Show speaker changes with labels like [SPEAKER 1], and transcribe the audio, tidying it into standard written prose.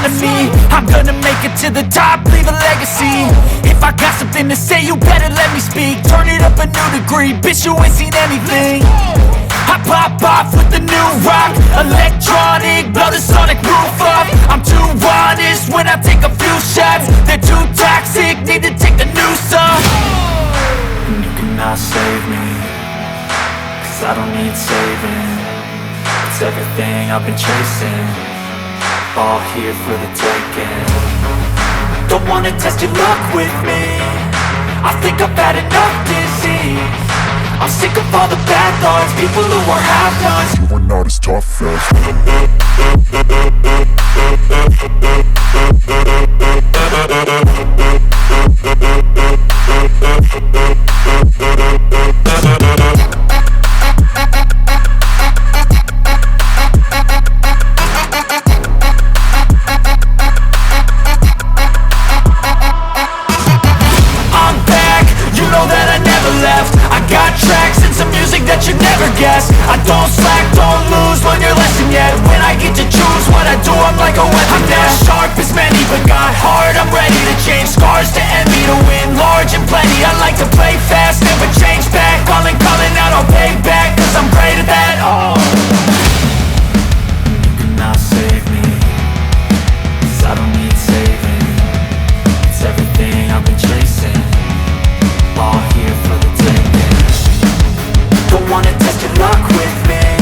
[SPEAKER 1] front of me. I'm gonna make it to the top, leave a legacy. If I got something to say, you better let me speak. Turn it up a new degree, bitch, you ain't seen anything. I pop off with the new rock, electronic, blow the sonic roof up. I'm too honest when I take a few shots. They're too toxic, need to take the noose off. And you cannot save me, cause I don't need saving. It's everything I've been chasing, all here for the taking. Don't wanna test your luck with me, I think I've had enough disease. I'm sick of all the bad thoughts, people who are half-nots.
[SPEAKER 2] You are not as tough as